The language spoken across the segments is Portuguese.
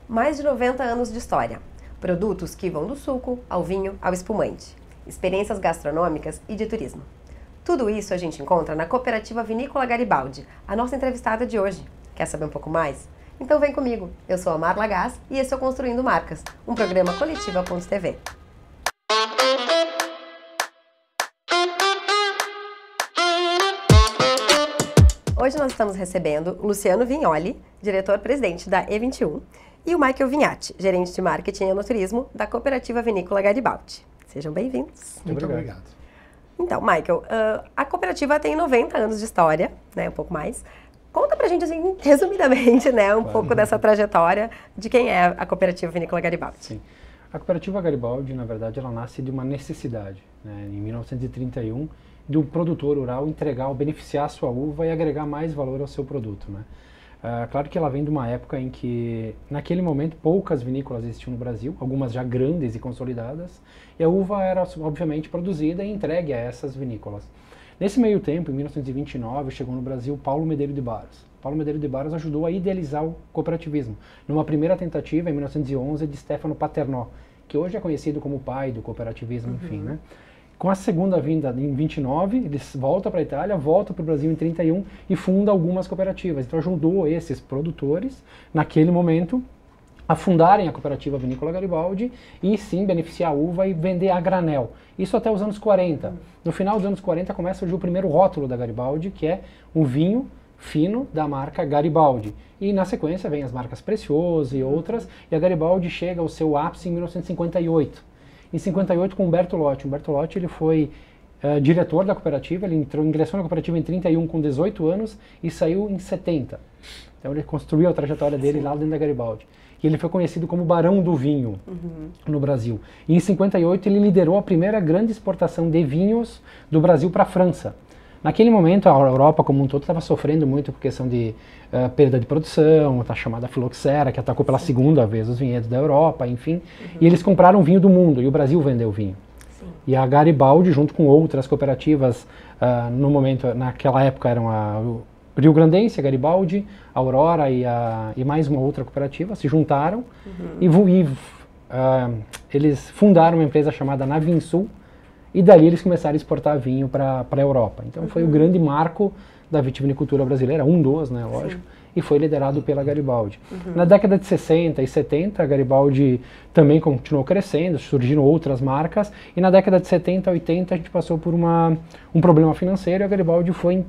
Mais de 90 anos de história. Produtos que vão do suco ao vinho ao espumante. Experiências gastronômicas e de turismo. Tudo isso a gente encontra na Cooperativa Vinícola Garibaldi, a nossa entrevistada de hoje. Quer saber um pouco mais? Então vem comigo. Eu sou a Marla Gás e esse é o Construindo Marcas, um programa Coletiva.tv. Hoje nós estamos recebendo Luciano Vignoli, diretor-presidente da E21, e o Michael Vignati, gerente de marketing e enoturismo da Cooperativa Vinícola Garibaldi. Sejam bem-vindos. Muito obrigado. Então, Michael, a cooperativa tem 90 anos de história, né, um pouco mais. Conta pra gente, assim, resumidamente, né, pouco dessa trajetória de quem é a Cooperativa Vinícola Garibaldi. Sim. A Cooperativa Garibaldi, na verdade, ela nasce de uma necessidade, né, em 1931, do produtor rural entregar ou beneficiar a sua uva e agregar mais valor ao seu produto, né. Claro que ela vem de uma época em que, naquele momento, poucas vinícolas existiam no Brasil, algumas já grandes e consolidadas, e a uva era, obviamente, produzida e entregue a essas vinícolas. Nesse meio tempo, em 1929, chegou no Brasil Paulo Medeiros de Barros. Paulo Medeiros de Barros ajudou a idealizar o cooperativismo, numa primeira tentativa, em 1911, de Stefano Paternò, que hoje é conhecido como o pai do cooperativismo, enfim, né? Com a segunda vinda em 29, ele volta para a Itália, volta para o Brasil em 31 e funda algumas cooperativas. Então ajudou esses produtores, naquele momento, a fundarem a Cooperativa Vinícola Garibaldi e sim beneficiar a uva e vender a granel. Isso até os anos 40. No final dos anos 40 começa a surgir o primeiro rótulo da Garibaldi, que é um vinho fino da marca Garibaldi. E na sequência vem as marcas Precioso e outras, e a Garibaldi chega ao seu ápice em 1958. Em 58 com Humberto Lotti. Humberto Lotti ele foi diretor da cooperativa, ele ingressou na cooperativa em 31 com 18 anos e saiu em 70. Então ele construiu a trajetória dele lá dentro da Garibaldi. E ele foi conhecido como Barão do Vinho no Brasil. E em 58 ele liderou a primeira grande exportação de vinhos do Brasil para a França. Naquele momento a Europa como um todo estava sofrendo muito por questão de perda de produção, a chamada filoxera, que atacou pela segunda vez os vinhedos da Europa, enfim. E eles compraram vinho do mundo e o Brasil vendeu vinho. E a Garibaldi, junto com outras cooperativas, no momento, naquela época eram a Rio Grandense, a Garibaldi, a Aurora e mais uma outra cooperativa, se juntaram e eles fundaram uma empresa chamada Navinsul, e dali eles começaram a exportar vinho para a Europa. Então foi o grande marco da vitivinicultura brasileira, um dos, né, lógico, e foi liderado pela Garibaldi. Na década de 60 e 70, a Garibaldi também continuou crescendo, surgiram outras marcas, e na década de 70 e 80 a gente passou por um problema financeiro e a Garibaldi foi,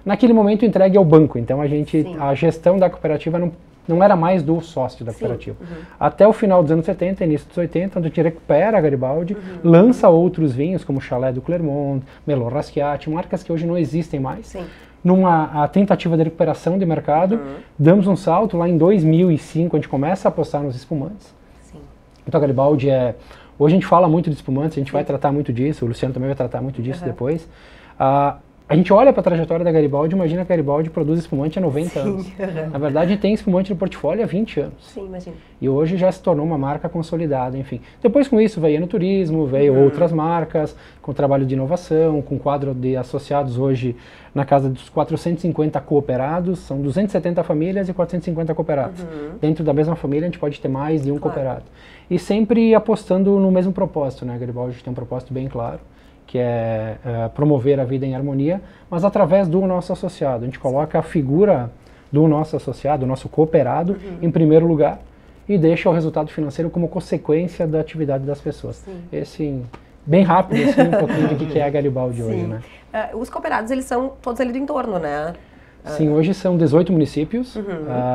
naquele momento, entregue ao banco. Então a gestão da cooperativa não era mais do sócio da cooperativa. Até o final dos anos 70, início dos 80, onde a gente recupera a Garibaldi, lança outros vinhos, como Chalais do Clermont, Melon Raschiati, marcas que hoje não existem mais. Numa tentativa de recuperação de mercado, damos um salto, lá em 2005 a gente começa a apostar nos espumantes. Então a Garibaldi hoje a gente fala muito de espumantes, a gente vai tratar muito disso, o Luciano também vai tratar muito disso depois. A gente olha para a trajetória da Garibaldi e imagina que a Garibaldi produz espumante há 90 anos. Na verdade, tem espumante no portfólio há 20 anos. Sim, imagina. E hoje já se tornou uma marca consolidada, enfim. Depois com isso veio Enoturismo, veio outras marcas, com trabalho de inovação, com quadro de associados hoje na casa dos 450 cooperados, são 270 famílias e 450 cooperados. Dentro da mesma família a gente pode ter mais de um cooperado. E sempre apostando no mesmo propósito, né? A Garibaldi tem um propósito bem claro, que é promover a vida em harmonia, mas através do nosso associado. A gente coloca a figura do nosso associado, do nosso cooperado, em primeiro lugar, e deixa o resultado financeiro como consequência da atividade das pessoas. Esse, bem rápido, assim, um pouquinho do que é a Garibaldi hoje, né? Os cooperados, eles são todos ali do entorno, né? Sim, hoje são 18 municípios,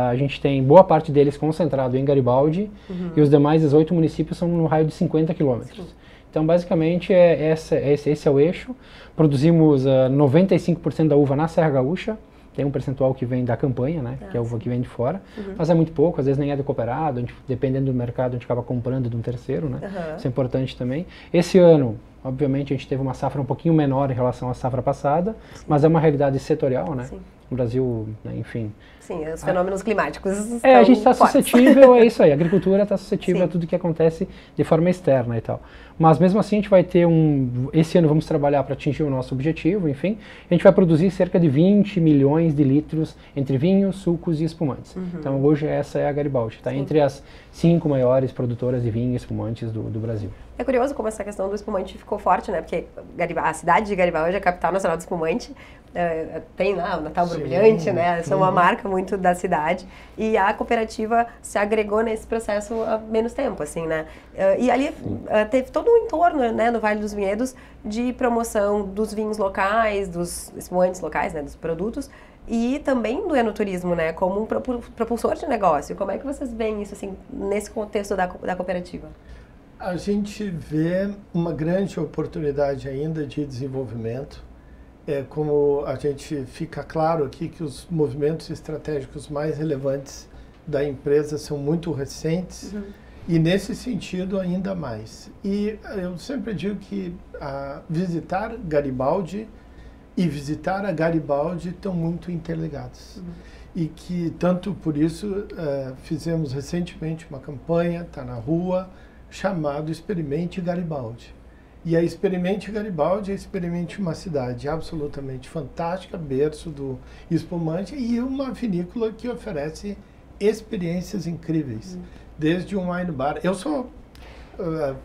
a gente tem boa parte deles concentrado em Garibaldi, e os demais 18 municípios são no raio de 50 quilômetros. Então, basicamente, esse é o eixo. Produzimos 95% da uva na Serra Gaúcha. Tem um percentual que vem da campanha, né, que é a uva que vem de fora. Mas é muito pouco, às vezes nem é do cooperado. Dependendo do mercado, a gente acaba comprando de um terceiro, né? Isso é importante também. Esse ano, obviamente, a gente teve uma safra um pouquinho menor em relação à safra passada, mas é uma realidade setorial, né? no Brasil, né, enfim. Sim, os fenômenos climáticos a gente está fortes. suscetível, é isso aí, a agricultura está suscetível a tudo que acontece de forma externa e tal. Mas mesmo assim a gente vai ter esse ano vamos trabalhar para atingir o nosso objetivo, enfim, a gente vai produzir cerca de 20 milhões de litros entre vinhos, sucos e espumantes. Então hoje essa é a Garibaldi, está entre as 5 maiores produtoras de vinho e espumantes do Brasil. É curioso como essa questão do espumante ficou forte, né? Porque a cidade de Garibaldi é a capital nacional do espumante. Tem lá o Natal Borbulhante, né? Isso é uma marca muito da cidade. E a cooperativa se agregou nesse processo há menos tempo, assim, né? E ali teve todo um entorno, né, no Vale dos Vinhedos de promoção dos vinhos locais, dos espumantes locais, né, dos produtos, e também do enoturismo, né, como um propulsor de negócio. Como é que vocês veem isso, assim, nesse contexto da cooperativa? A gente vê uma grande oportunidade ainda de desenvolvimento. Como a gente fica claro aqui que os movimentos estratégicos mais relevantes da empresa são muito recentes e nesse sentido ainda mais. E eu sempre digo que visitar Garibaldi e visitar a Garibaldi estão muito interligados. E que tanto por isso fizemos recentemente uma campanha, está na rua, chamado Experimente Garibaldi. E a Experimente Garibaldi é Experimente uma cidade absolutamente fantástica, berço do espumante e uma vinícola que oferece experiências incríveis, desde um wine bar. Eu sou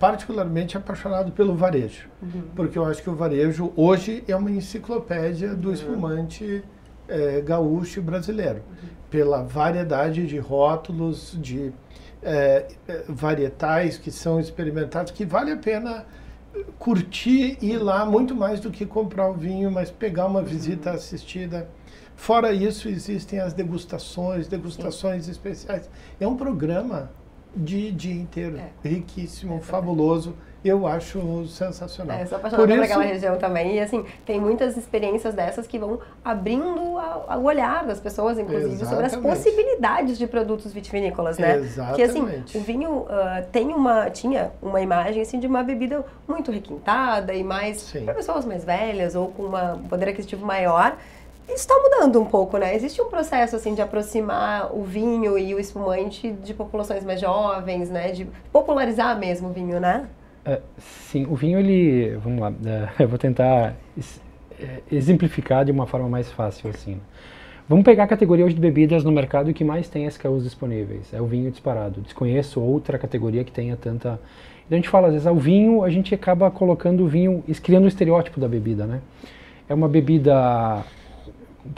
particularmente apaixonado pelo varejo, porque eu acho que o varejo hoje é uma enciclopédia do espumante gaúcho brasileiro, pela variedade de rótulos, de varietais que são experimentados, que vale a pena curtir e ir lá muito mais do que comprar o vinho, mas pegar uma visita assistida. Fora isso, existem as degustações especiais. É um programa de dia inteiro, riquíssimo, fabuloso. Eu acho sensacional. Eu sou apaixonada por aquela região também. E assim, tem muitas experiências dessas que vão abrindo o olhar das pessoas, inclusive, sobre as possibilidades de produtos vitivinícolas, né? Porque assim, o vinho tinha uma imagem assim, de uma bebida muito requintada e mais para pessoas mais velhas ou com um poder aquisitivo maior. Isso está mudando um pouco, né? Existe um processo assim de aproximar o vinho e o espumante de populações mais jovens, né? De popularizar mesmo o vinho, né? Sim, o vinho, vamos lá, eu vou tentar exemplificar de uma forma mais fácil, assim. Vamos pegar a categoria hoje de bebidas no mercado que mais tem SKUs disponíveis, é o vinho disparado. Desconheço outra categoria que tenha tanta... Então a gente fala, às vezes, o vinho, a gente acaba colocando o vinho, criando o estereótipo da bebida, né? É uma bebida...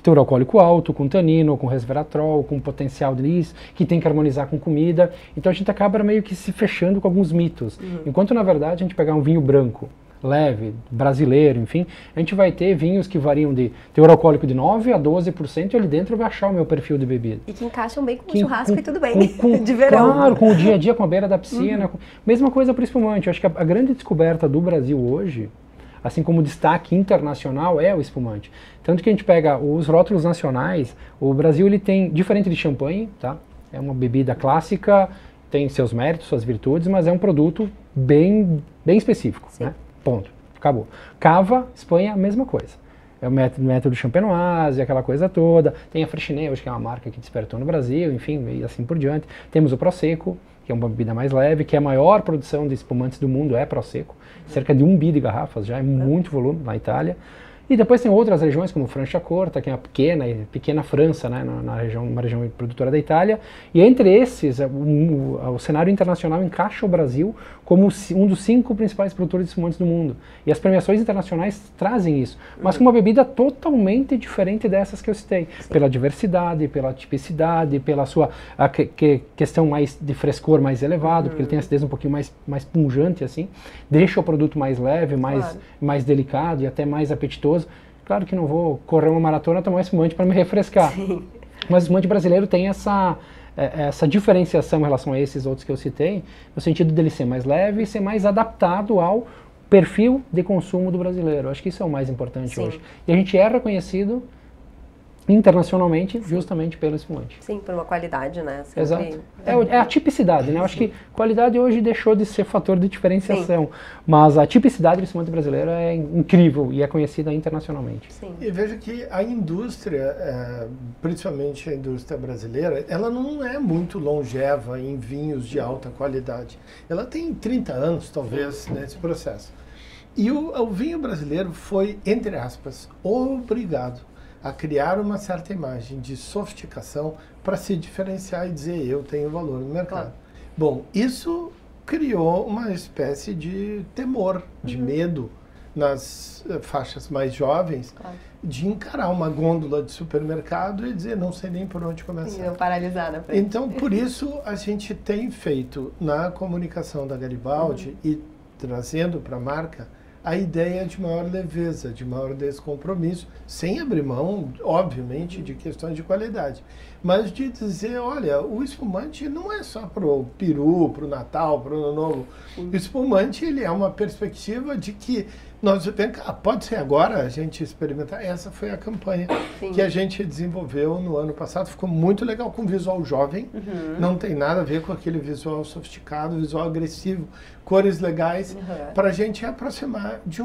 teor alcoólico alto, com tanino, com resveratrol, com potencial de lis, que tem que harmonizar com comida. Então a gente acaba meio que se fechando com alguns mitos. Enquanto na verdade a gente pegar um vinho branco, leve, brasileiro, enfim, a gente vai ter vinhos que variam de teor alcoólico de 9% a 12% e ali dentro vai achar o meu perfil de bebida. E que encaixam bem com o churrasco e tudo bem, de verão. Claro, com o dia a dia, com a beira da piscina. Mesma coisa para o espumante. Eu acho que a grande descoberta do Brasil hoje, assim como o destaque internacional, é o espumante. Tanto que a gente pega os rótulos nacionais, o Brasil ele tem, diferente de champanhe, tá? É uma bebida clássica, tem seus méritos, suas virtudes, mas é um produto bem específico, né? Ponto. Acabou. Cava, Espanha, a mesma coisa. É o método champenoise, aquela coisa toda. Tem a Freixenet, hoje que é uma marca que despertou no Brasil, enfim, e assim por diante. Temos o Prosecco, que é uma bebida mais leve, que é a maior produção de espumantes do mundo, é Prosecco. Cerca de 1 bi de garrafas, já é muito volume na Itália. E depois tem outras regiões, como Franciacorta, que é uma pequena França, né, uma região produtora da Itália. E entre esses, o cenário internacional encaixa o Brasil como um dos 5 principais produtores de espumantes do mundo. E as premiações internacionais trazem isso, mas com uma bebida totalmente diferente dessas que eu citei. Pela diversidade, pela tipicidade, pela sua questão mais de frescor mais elevado, porque ele tem acidez um pouquinho mais pungente, assim. Deixa o produto mais leve, mais delicado e até mais apetitoso. Claro que não vou correr uma maratona e tomar espumante para me refrescar. Mas o espumante brasileiro tem essa diferenciação em relação a esses outros que eu citei, no sentido dele ser mais leve e ser mais adaptado ao perfil de consumo do brasileiro. Acho que isso é o mais importante hoje. E a gente é reconhecido internacionalmente justamente pelo espumante. Sim, por uma qualidade, né? Sempre... Exato. É a tipicidade, né? Eu acho que qualidade hoje deixou de ser fator de diferenciação, sim, mas a tipicidade do espumante brasileiro é incrível e é conhecida internacionalmente. Sim. E veja que a indústria, principalmente a indústria brasileira, ela não é muito longeva em vinhos de alta qualidade. Ela tem 30 anos, talvez, nesse processo. E o vinho brasileiro foi, entre aspas, obrigado a criar uma certa imagem de sofisticação para se diferenciar e dizer eu tenho valor no mercado. Claro. Bom, isso criou uma espécie de temor, de medo nas faixas mais jovens, claro, de encarar uma gôndola de supermercado e dizer não sei nem por onde começar. E não paralisar na frente. Então, por isso, a gente tem feito na comunicação da Garibaldi e trazendo para a marca a ideia de maior leveza, de maior descompromisso, sem abrir mão, obviamente, de questões de qualidade. Mas de dizer, olha, o espumante não é só para o peru, para o Natal, para o Ano Novo. O espumante, ele é uma perspectiva de que nós, pode ser agora a gente experimentar. Essa foi a campanha, sim, que a gente desenvolveu no ano passado. Ficou muito legal, com visual jovem. Não tem nada a ver com aquele visual sofisticado, visual agressivo, cores legais, para a gente aproximar de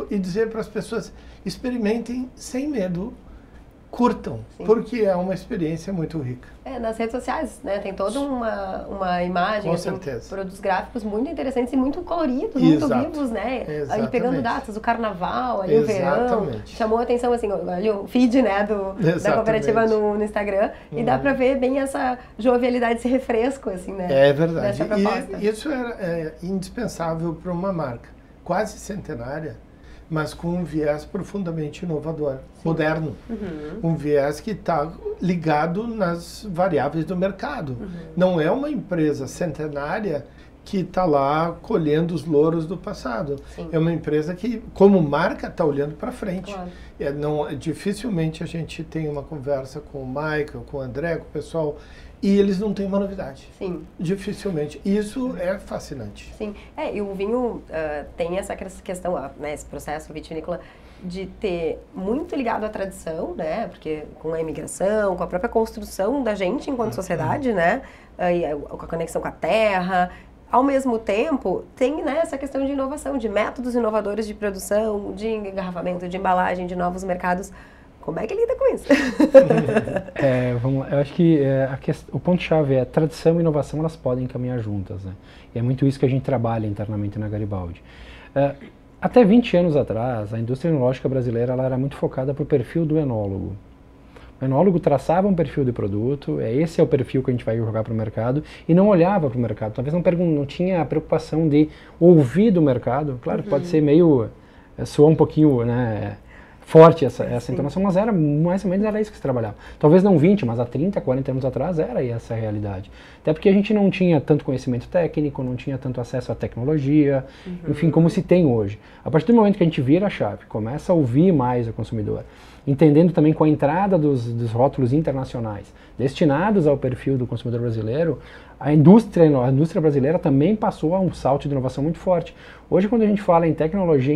e dizer para as pessoas, experimentem sem medo, curtam, sim, porque é uma experiência muito rica. Nas redes sociais, né, tem toda uma imagem, com assim, certeza, produtos gráficos muito interessantes e muito coloridos, muito vivos, né? Aí pegando datas, o carnaval, ali o verão, chamou a atenção, assim, olha o feed, né, da cooperativa no Instagram, e dá para ver bem essa jovialidade, esse refresco, assim, né? É verdade, e isso é indispensável para uma marca quase centenária, mas com um viés profundamente inovador, sim, moderno. Um viés que está ligado nas variáveis do mercado. Não é uma empresa centenária que está lá colhendo os louros do passado. Sim. É uma empresa que, como marca, está olhando para frente. Claro. Dificilmente a gente tem uma conversa com o Michael, com o André, com o pessoal, e eles não têm uma novidade. Sim. Dificilmente. Isso é fascinante. Sim. E o vinho tem essa questão, né, esse processo vitivinícola de ter muito ligado à tradição, né, porque com a imigração, com a própria construção da gente enquanto sociedade, né, com a conexão com a terra. Ao mesmo tempo, tem, né, essa questão de inovação, de métodos inovadores de produção, de engarrafamento, de embalagem, de novos mercados. Como é que lida com isso? Vamos lá. Eu acho que o ponto-chave é tradição e inovação, elas podem caminhar juntas, né? E é muito isso que a gente trabalha internamente na Garibaldi. Até 20 anos atrás, a indústria enológica brasileira ela era muito focada para o perfil do enólogo. O enólogo traçava um perfil de produto, esse é o perfil que a gente vai jogar para o mercado, e não olhava para o mercado. Talvez não tinha a preocupação de ouvir do mercado. Claro, pode ser meio... soa um pouquinho, né, forte essa entonação, mas mais ou menos era isso que se trabalhava. Talvez não 20, mas há 30, 40 anos atrás era essa a realidade. Até porque a gente não tinha tanto conhecimento técnico, não tinha tanto acesso à tecnologia, enfim, como se tem hoje. A partir do momento que a gente vira a chave, começa a ouvir mais o consumidor, entendendo também com a entrada dos rótulos internacionais destinados ao perfil do consumidor brasileiro, a indústria brasileira também passou a um salto de inovação muito forte. Hoje, quando a gente fala em tecnologia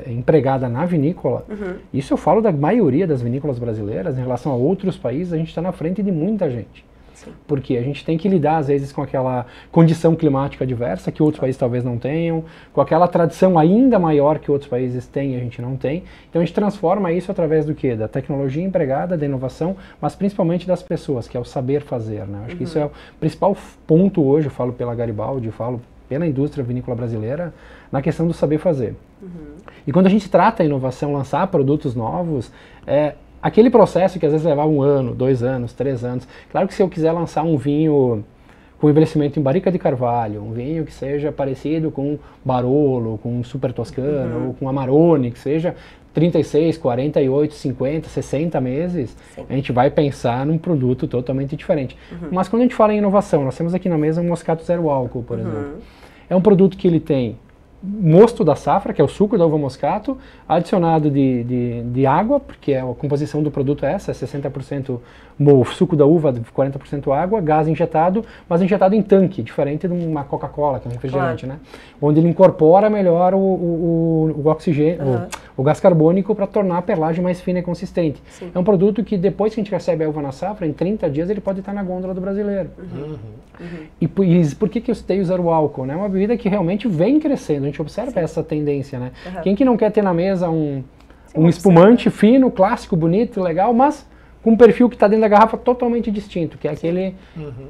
empregada na vinícola, isso eu falo da maioria das vinícolas brasileiras, em relação a outros países, a gente está na frente de muita gente. Sim. Porque a gente tem que lidar, às vezes, com aquela condição climática diversa que outros países talvez não tenham, com aquela tradição ainda maior que outros países têm e a gente não tem. Então a gente transforma isso através do quê? Da tecnologia empregada, da inovação, mas principalmente das pessoas, que é o saber fazer, né? Acho que isso é o principal ponto hoje, eu falo pela Garibaldi, eu falo pela indústria vinícola brasileira, na questão do saber fazer. E quando a gente trata a inovação, lançar produtos novos, aquele processo que às vezes levava 1 ano, 2 anos, 3 anos. Claro que se eu quiser lançar um vinho com envelhecimento em barrica de carvalho, um vinho que seja parecido com Barolo, com Super Toscano, ou com Amarone, que seja 36, 48, 50, 60 meses, sim, a gente vai pensar num produto totalmente diferente. Mas quando a gente fala em inovação, nós temos aqui na mesa um Moscato Zero Álcool, por exemplo. É um produto que ele tem mosto da safra, que é o suco da uva moscato, adicionado de água, porque a composição do produto é essa, é 60% suco da uva, 40% água, gás injetado, mas injetado em tanque, diferente de uma Coca-Cola, que é um refrigerante, né? Onde ele incorpora melhor o oxigênio, o gás carbônico para tornar a perlagem mais fina e consistente. Sim. É um produto que depois que a gente recebe a uva na safra, em 30 dias ele pode estar na gôndola do brasileiro. E por que eu citei usar o álcool? Né? É uma bebida que realmente vem crescendo, a gente observa essa tendência. Né? Quem que não quer ter na mesa um espumante fino, clássico, bonito, legal, mas com um perfil que está dentro da garrafa totalmente distinto, que é aquele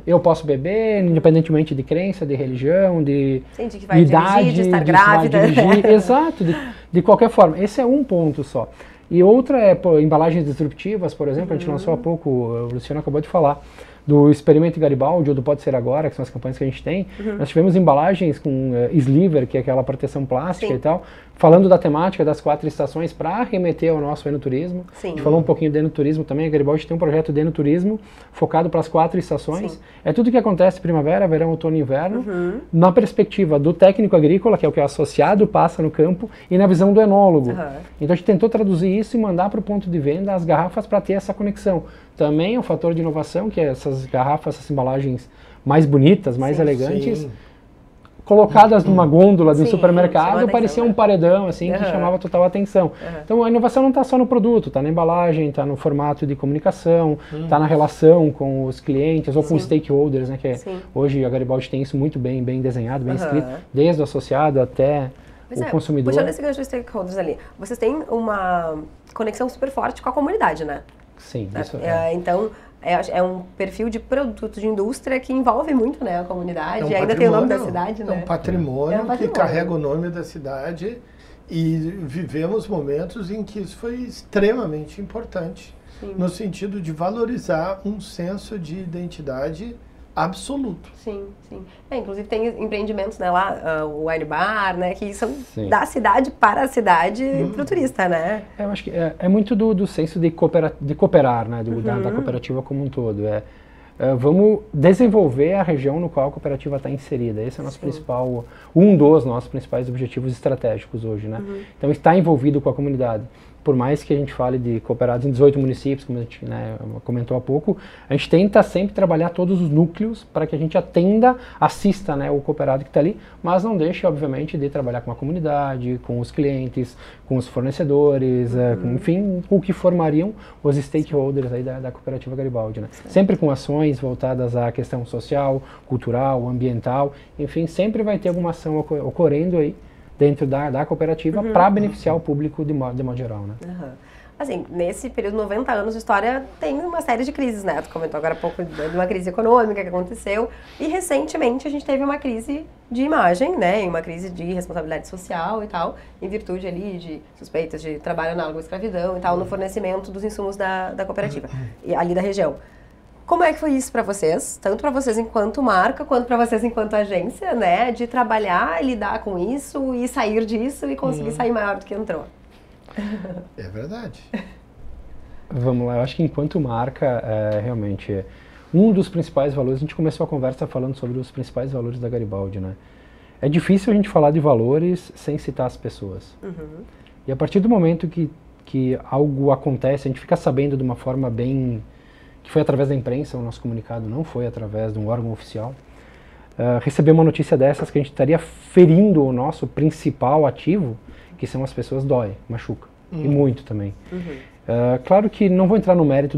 eu posso beber, independentemente de crença, de religião, de que vai idade, dirigir, de estar grávida. Exato, de qualquer forma. Esse é um ponto só. E outra é embalagens disruptivas, por exemplo, a gente lançou há pouco, o Luciano acabou de falar, do Experimento Garibaldi ou do Pode Ser Agora, que são as campanhas que a gente tem. Nós tivemos embalagens com sliver, que é aquela proteção plástica e tal, falando da temática das 4 estações para remeter ao nosso enoturismo. A gente falou um pouquinho de enoturismo também, a Garibaldi tem um projeto de enoturismo focado para as 4 estações. É tudo que acontece primavera, verão, outono e inverno, na perspectiva do técnico agrícola, que é o que o associado passa no campo, e na visão do enólogo. Então a gente tentou traduzir isso e mandar para o ponto de venda as garrafas para ter essa conexão. Também é um fator de inovação, que é essas garrafas, essas embalagens mais bonitas, mais elegantes, colocadas numa gôndola de um supermercado, parecia um paredão, assim, que chamava total atenção. Então a inovação não está só no produto, está na embalagem, está no formato de comunicação, está na relação com os clientes ou com os stakeholders, né, que hoje a Garibaldi tem isso muito bem desenhado, bem escrito, desde o associado até o consumidor. Puxando esse gancho dos stakeholders ali, vocês têm uma conexão super forte com a comunidade, né? Sim, isso então, é um perfil de produto de indústria que envolve muito, né, a comunidade, e ainda tem o nome da cidade, né? É um patrimônio que carrega o nome da cidade, e vivemos momentos em que isso foi extremamente importante, no sentido de valorizar um senso de identidade absoluto. Inclusive tem empreendimentos, né, lá, o Wine Bar, né, que são da cidade para a cidade para o turista, né? Eu acho que é muito do senso de cooperar, né, da cooperativa como um todo. Vamos desenvolver a região no qual a cooperativa está inserida. Esse é o nosso principal, um dos nossos principais objetivos estratégicos hoje, né? Então, está envolvido com a comunidade. Por mais que a gente fale de cooperados em 18 municípios, como a gente comentou há pouco, a gente tenta sempre trabalhar todos os núcleos para que a gente assista, né, o cooperado que está ali, mas não deixe, obviamente, de trabalhar com a comunidade, com os clientes, com os fornecedores, enfim, com o que formariam os stakeholders aí da cooperativa Garibaldi, né? Sempre com ações voltadas à questão social, cultural, ambiental, enfim, sempre vai ter alguma ação ocorrendo aí dentro da cooperativa para beneficiar o público de modo geral, né? Assim, nesse período de 90 anos de história, tem uma série de crises, né? Tu comentou agora há pouco de uma crise econômica que aconteceu, e recentemente a gente teve uma crise de imagem, né? Uma crise de responsabilidade social e tal, em virtude ali de suspeitas de trabalho análogo à escravidão e tal, no fornecimento dos insumos da cooperativa, e ali da região. Como é que foi isso para vocês, tanto para vocês enquanto marca, quanto para vocês enquanto agência, né, de trabalhar e lidar com isso e sair disso e conseguir sair maior do que entrou? É verdade. Vamos lá, eu acho que enquanto marca, realmente, um dos principais valores, a gente começou a conversa falando sobre os principais valores da Garibaldi, né? É difícil a gente falar de valores sem citar as pessoas. E a partir do momento que algo acontece, a gente fica sabendo de uma forma bem... que foi através da imprensa, o nosso comunicado não foi através de um órgão oficial, receber uma notícia dessas que a gente estaria ferindo o nosso principal ativo, que são as pessoas, dói, machuca, e muito também. Claro que não vou entrar no mérito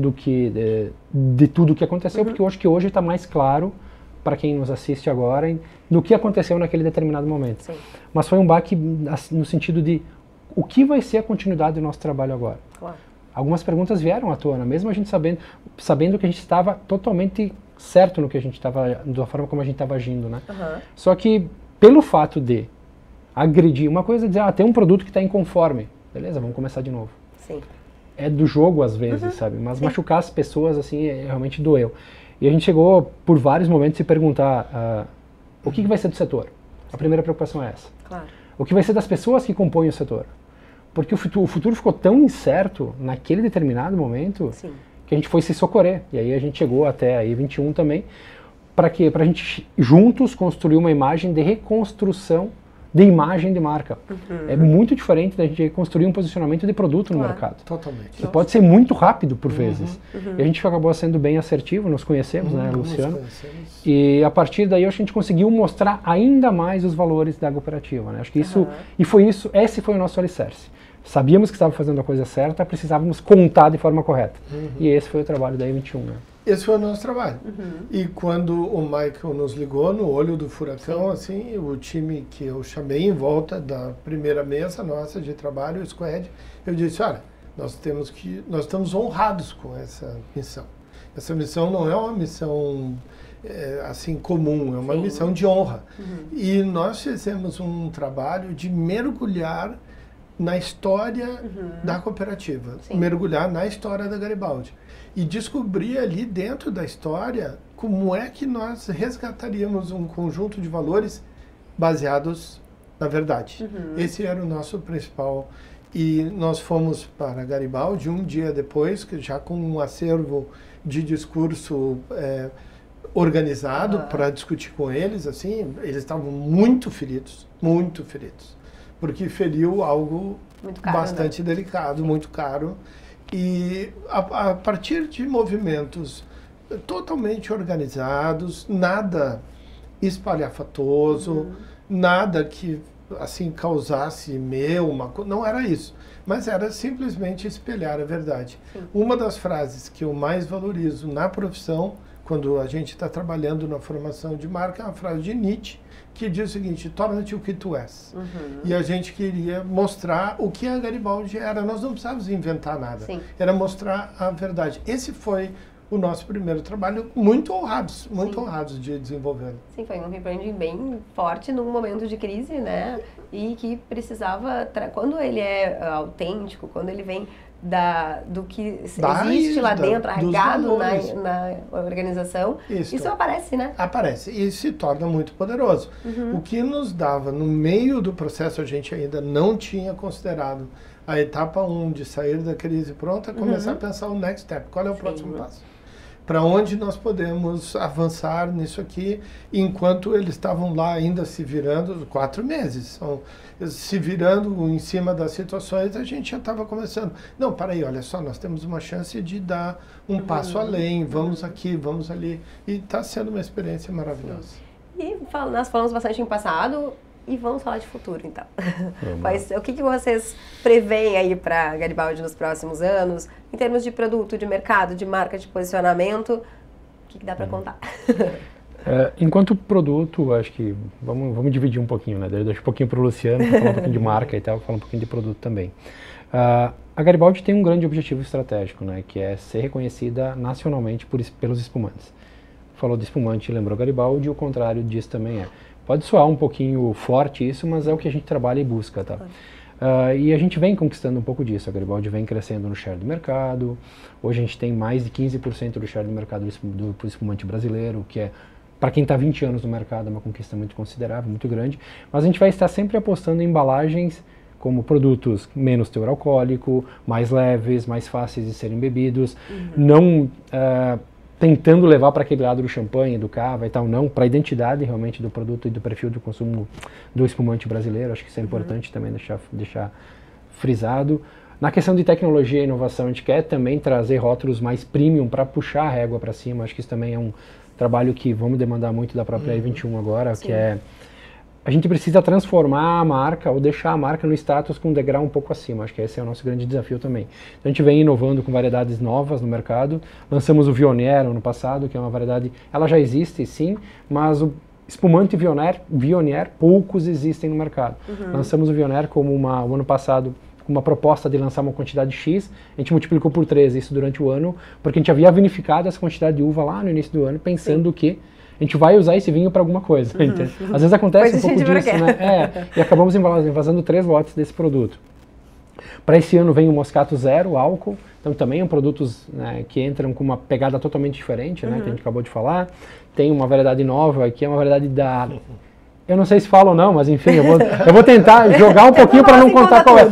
de tudo o que aconteceu, porque eu acho que hoje está mais claro para quem nos assiste agora do que aconteceu naquele determinado momento. Mas foi um baque no sentido de o que vai ser a continuidade do nosso trabalho agora. Algumas perguntas vieram à tona, mesmo a gente sabendo que a gente estava totalmente certo no que a gente estava, da forma como a gente estava agindo, né? Só que pelo fato de agredir, uma coisa é dizer, tem um produto que está inconforme, beleza, vamos começar de novo. É do jogo às vezes, sabe? Mas machucar as pessoas, assim, realmente doeu. E a gente chegou por vários momentos a se perguntar o que vai ser do setor? A primeira preocupação é essa. O que vai ser das pessoas que compõem o setor? Porque o futuro ficou tão incerto naquele determinado momento que a gente foi se socorrer. E aí a gente chegou até aí 21 também, para quê? Para a gente juntos construir uma imagem de reconstrução de imagem de marca. É muito diferente da gente construir um posicionamento de produto no mercado. Totalmente. Que pode ser muito rápido por vezes. E a gente acabou sendo bem assertivo, nos conhecemos, né, Luciano? E a partir daí a gente conseguiu mostrar ainda mais os valores da cooperativa, né? Acho que isso, e foi isso, esse foi o nosso alicerce. Sabíamos que estava fazendo a coisa certa, precisávamos contar de forma correta. E esse foi o trabalho da E21, né? Esse foi o nosso trabalho. E quando o Michael nos ligou no olho do furacão, assim, o time que eu chamei em volta da primeira mesa nossa de trabalho, o Squad, eu disse, olha, nós estamos honrados com essa missão. Essa missão não é uma missão assim comum, é uma missão de honra. E nós fizemos um trabalho de mergulhar na história da cooperativa, mergulhar na história da Garibaldi. E descobrir ali dentro da história como é que nós resgataríamos um conjunto de valores baseados na verdade. Esse era o nosso principal. E nós fomos para Garibaldi um dia depois, já com um acervo de discurso organizado para discutir com eles. Assim, eles estavam muito feridos, porque feriu algo muito caro, bastante delicado, muito caro. E a partir de movimentos totalmente organizados, nada espalhafatoso, nada que assim causasse não era isso, mas era simplesmente espelhar a verdade. Uma das frases que eu mais valorizo na profissão, quando a gente está trabalhando na formação de marca, é uma frase de Nietzsche, que diz o seguinte, torna-te o que tu és. E a gente queria mostrar o que a Garibaldi era. Nós não precisávamos inventar nada. Era mostrar a verdade. Esse foi o nosso primeiro trabalho, muito honrados de desenvolver. Sim, foi um rebranding bem forte num momento de crise, né? E que precisava, quando ele é autêntico, quando ele vem do que existe lá dentro, arraigado na organização, isso aparece, né? Aparece e se torna muito poderoso. O que nos dava, no meio do processo, a gente ainda não tinha considerado a etapa 1 de sair da crise pronta, começar a pensar o next step, qual é o próximo passo? Para onde nós podemos avançar nisso aqui, enquanto eles estavam lá ainda se virando, 4 meses, se virando em cima das situações, a gente já estava começando. Não, peraí, olha só, nós temos uma chance de dar um passo além, vamos aqui, vamos ali, e está sendo uma experiência maravilhosa. E nós falamos bastante em passado, e vamos falar de futuro, então. Mas o que vocês preveem aí para Garibaldi nos próximos anos, em termos de produto, de mercado, de marca, de posicionamento? O que dá para contar? Enquanto produto, acho que vamos dividir um pouquinho, né? Eu deixo um pouquinho para o Luciano, para falar um pouquinho de marca e tal, falar um pouquinho de produto também. A Garibaldi tem um grande objetivo estratégico, né? Que é ser reconhecida nacionalmente pelos espumantes. Falou de espumante, lembrou Garibaldi, o contrário disso também é. Pode soar um pouquinho forte isso, mas é o que a gente trabalha e busca, tá? E a gente vem conquistando um pouco disso. A Garibaldi vem crescendo no share do mercado. Hoje a gente tem mais de 15% do share do mercado do espumante brasileiro, que é, para quem está 20 anos no mercado, é uma conquista muito considerável, muito grande. Mas a gente vai estar sempre apostando em embalagens como produtos menos teor alcoólico, mais leves, mais fáceis de serem bebidos, não tentando levar para aquele lado do champanhe, do cava e tal, não, para a identidade realmente do produto e do perfil de consumo do espumante brasileiro. Acho que isso é importante também deixar frisado. Na questão de tecnologia e inovação, a gente quer também trazer rótulos mais premium para puxar a régua para cima. Acho que isso também é um trabalho que vamos demandar muito da própria E21 agora, que é a gente precisa transformar a marca ou deixar a marca no status com um degrau um pouco acima. Acho que esse é o nosso grande desafio também. Então, a gente vem inovando com variedades novas no mercado. Lançamos o Viognier ano passado, que é uma variedade, ela já existe sim, mas o espumante Viognier poucos existem no mercado. Lançamos o Viognier como o ano passado, com uma proposta de lançar uma quantidade X, a gente multiplicou por 13 isso durante o ano, porque a gente havia vinificado essa quantidade de uva lá no início do ano, pensando que a gente vai usar esse vinho para alguma coisa. Às vezes acontece um pouco disso, né? E acabamos envasando 3 lotes desse produto. Para esse ano vem o Moscato Zero álcool, então também são produtos, né, que entram com uma pegada totalmente diferente, né, que a gente acabou de falar. Tem uma variedade nova, que é uma variedade da... Eu não sei se falo ou não, mas enfim, eu vou tentar jogar um pouquinho para não contar qual é.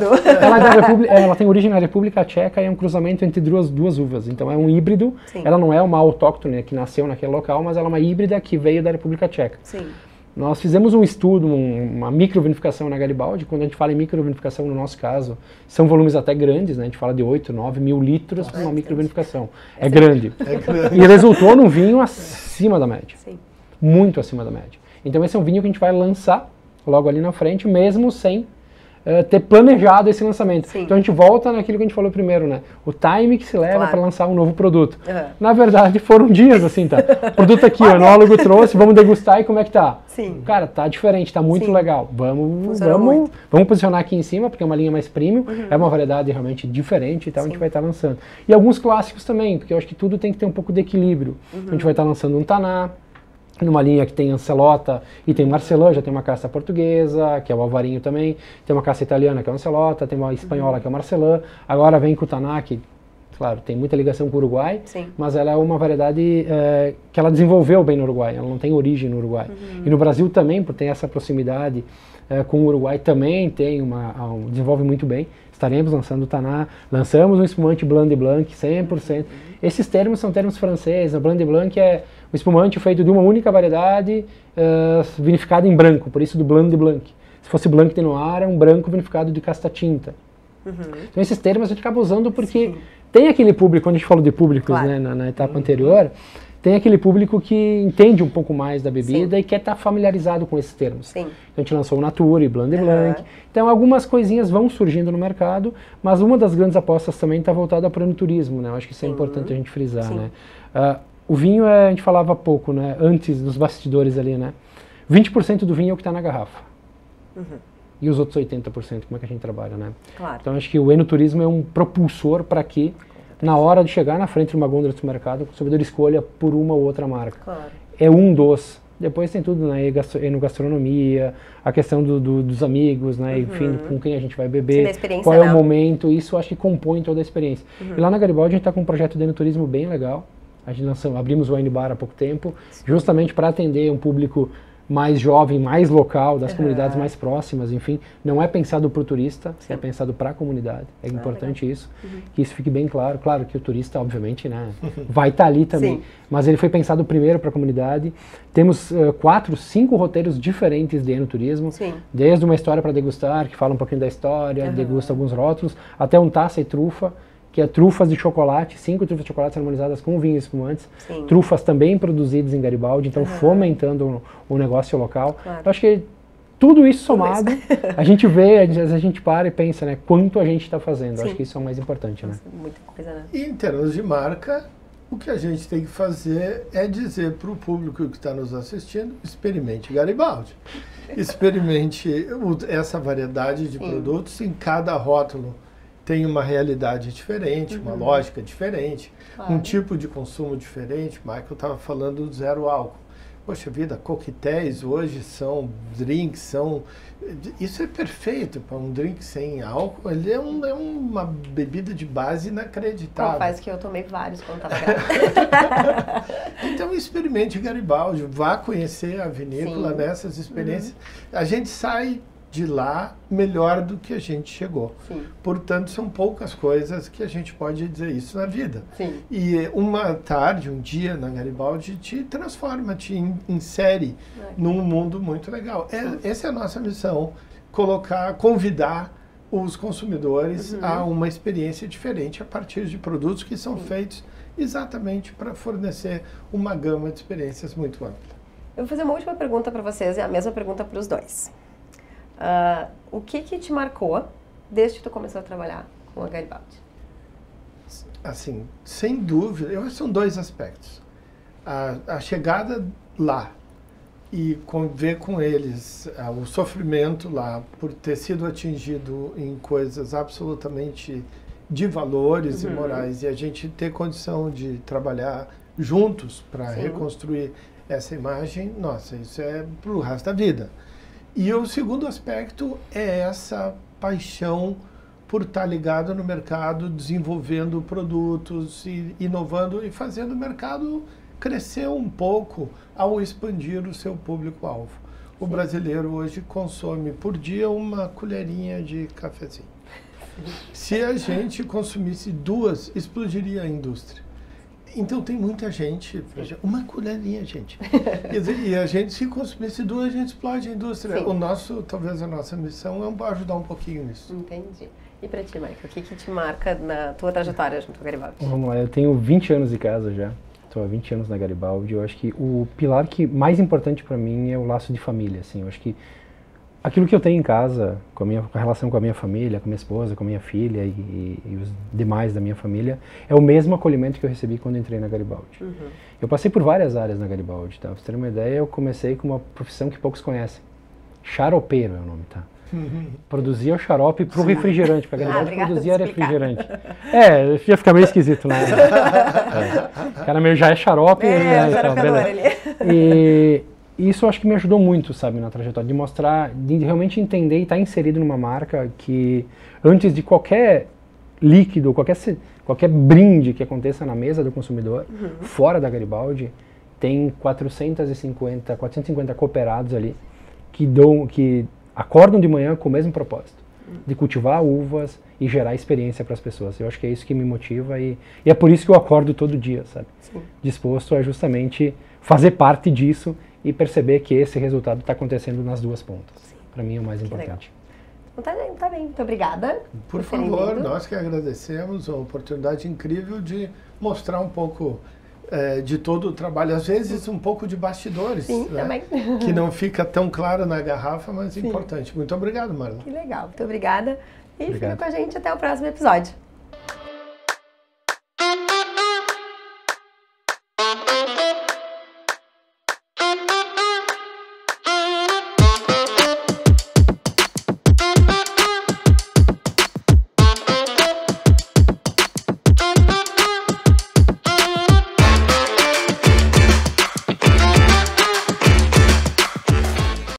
Ela tem origem na República Tcheca e é um cruzamento entre duas uvas. Então é um híbrido. Sim. Ela não é uma autóctone que nasceu naquele local, mas ela é uma híbrida que veio da República Tcheca. Sim. Nós fizemos um estudo, uma microvinificação na Garibaldi. Quando a gente fala em microvinificação, no nosso caso, são volumes até grandes, né? A gente fala de 8, 9 mil litros para uma microvinificação. É grande. E resultou num vinho acima da média. Sim. Muito acima da média. Então esse é um vinho que a gente vai lançar logo ali na frente, mesmo sem ter planejado esse lançamento. Sim. Então a gente volta naquilo que a gente falou primeiro, né? O time que se leva para lançar um novo produto. Na verdade, foram dias assim, tá? O produto aqui, o enólogo trouxe, vamos degustar e como é que tá? Sim. Cara, tá diferente, tá muito legal. Vamos posicionar aqui em cima, porque é uma linha mais premium, é uma variedade realmente diferente e tal, a gente vai estar lançando. E alguns clássicos também, porque eu acho que tudo tem que ter um pouco de equilíbrio. A gente vai estar lançando um Taná, numa linha que tem Ancelota e tem Marcelã, já tem uma caça portuguesa, que é o Alvarinho também, tem uma caça italiana, que é o Ancelota, tem uma espanhola, que é o Marcelã, agora vem com o Taná, que, claro, tem muita ligação com o Uruguai, mas ela é uma variedade que ela desenvolveu bem no Uruguai, ela não tem origem no Uruguai. E no Brasil também, por ter essa proximidade com o Uruguai, também tem desenvolve muito bem. Estaremos lançando o Taná, lançamos um espumante Blanc de Blanc, 100%. Esses termos são termos franceses, o Blanc de Blanc é um espumante feito de uma única variedade, vinificado em branco, por isso do Blanc de Blanc. Se fosse Blanc de Noir, é um branco vinificado de casta tinta. Então esses termos a gente acaba usando porque tem aquele público, quando a gente falou de públicos, né, na etapa anterior, tem aquele público que entende um pouco mais da bebida e quer estar familiarizado com esses termos. Então a gente lançou o Nature, Blanc de Blanc. Então algumas coisinhas vão surgindo no mercado, mas uma das grandes apostas também está voltada para o enoturismo, né? Eu acho que isso é importante a gente frisar, né? O vinho, a gente falava há pouco, né? Antes dos bastidores ali, né? 20% do vinho é o que está na garrafa. E os outros 80%, como é que a gente trabalha, né? Claro. Então acho que o enoturismo é um propulsor para que, na hora de chegar na frente de uma gôndola do supermercado, o consumidor escolha por uma ou outra marca. Claro. É um dos. Depois tem tudo, né? Enogastronomia, a questão dos amigos, né? Enfim, com quem a gente vai beber, qual é o momento, isso acho que compõe toda a experiência. E lá na Garibaldi a gente está com um projeto de enoturismo bem legal. A gente abrimos o Wine Bar há pouco tempo, justamente para atender um público mais jovem, mais local, das comunidades mais próximas, enfim. Não é pensado para o turista, é pensado para a comunidade. É importante isso, que isso fique bem claro. Claro que o turista, obviamente, né, vai estar ali também, mas ele foi pensado primeiro para a comunidade. Temos 4, 5 roteiros diferentes de enoturismo, desde uma história para degustar, que fala um pouquinho da história, degusta alguns rótulos, até um taça e trufa, que é trufas de chocolate, 5 trufas de chocolate harmonizadas com vinho e espumantes, trufas também produzidas em Garibaldi, então fomentando o negócio local. Eu acho que tudo isso somado, a gente vê, a gente para e pensa, né, quanto a gente está fazendo. Eu acho que isso é o mais importante, né? Muita coisa, né? E em termos de marca, o que a gente tem que fazer é dizer para o público que está nos assistindo, experimente Garibaldi. Experimente essa variedade de produtos em cada rótulo. Tem uma realidade diferente, uma lógica diferente, um tipo de consumo diferente. Michael estava falando do zero álcool. Poxa vida, coquetéis hoje são drinks, isso é perfeito para um drink sem álcool. Ele é uma bebida de base inacreditável. Confesso que eu tomei vários quando estava grávida. Então experimente Garibaldi, vá conhecer a vinícola nessas experiências. A gente sai de lá melhor do que a gente chegou. Portanto, são poucas coisas que a gente pode dizer isso na vida. E uma tarde, um dia na Garibaldi te transforma, te insere num mundo muito legal. Essa é a nossa missão, convidar os consumidores a uma experiência diferente a partir de produtos que são feitos exatamente para fornecer uma gama de experiências muito ampla. Eu vou fazer uma última pergunta para vocês, é a mesma pergunta para os dois. O que te marcou desde que tu começou a trabalhar com a Garibaldi? Assim, sem dúvida, eu acho que são 2 aspectos. A chegada lá e ver com eles o sofrimento lá por ter sido atingido em coisas absolutamente de valores e morais, e a gente ter condição de trabalhar juntos para reconstruir essa imagem, nossa, isso é para o resto da vida. E o segundo aspecto é essa paixão por estar ligado no mercado, desenvolvendo produtos, e inovando e fazendo o mercado crescer um pouco ao expandir o seu público-alvo. O brasileiro hoje consome por dia uma colherinha de cafezinho. Se a gente consumisse 2, explodiria a indústria. Então tem muita gente, uma colherinha, gente. E a gente, se consumisse duas, a gente explode a indústria. Sim. Talvez a nossa missão é ajudar um pouquinho nisso. Entendi. E para ti, Michael, o que te marca na tua trajetória junto ao Garibaldi? Vamos lá, eu tenho 20 anos de casa já. Estou há 20 anos na Garibaldi. Eu acho que o pilar mais importante para mim é o laço de família. Assim. Eu acho que aquilo que eu tenho em casa, com a relação com a minha família, com a minha esposa, com a minha filha e os demais da minha família, é o mesmo acolhimento que eu recebi quando entrei na Garibaldi. Uhum. Eu passei por várias áreas na Garibaldi, tá? Pra você ter uma ideia, eu comecei com uma profissão que poucos conhecem. Xaropeiro é o nome, tá? Produzia o xarope pro refrigerante, porque a Garibaldi produzia refrigerante. Ia ficar meio esquisito, né? O cara já é xarope. E isso eu acho que me ajudou muito, sabe, na trajetória, de mostrar, de realmente entender e estar inserido numa marca que, antes de qualquer líquido, qualquer brinde que aconteça na mesa do consumidor, fora da Garibaldi, tem 450 cooperados ali que acordam de manhã com o mesmo propósito, de cultivar uvas e gerar experiência para as pessoas. Eu acho que é isso que me motiva e é por isso que eu acordo todo dia, sabe? Sim. Disposto a justamente fazer parte disso e perceber que esse resultado está acontecendo nas duas pontas. Para mim é o mais importante. Então, tá bem, muito obrigada. Por favor, nós que agradecemos a oportunidade incrível de mostrar um pouco de todo o trabalho, às vezes um pouco de bastidores. Sim, né? Também. Que não fica tão claro na garrafa, mas importante. Muito obrigado, Marla. Que legal, muito obrigada. E fica com a gente até o próximo episódio.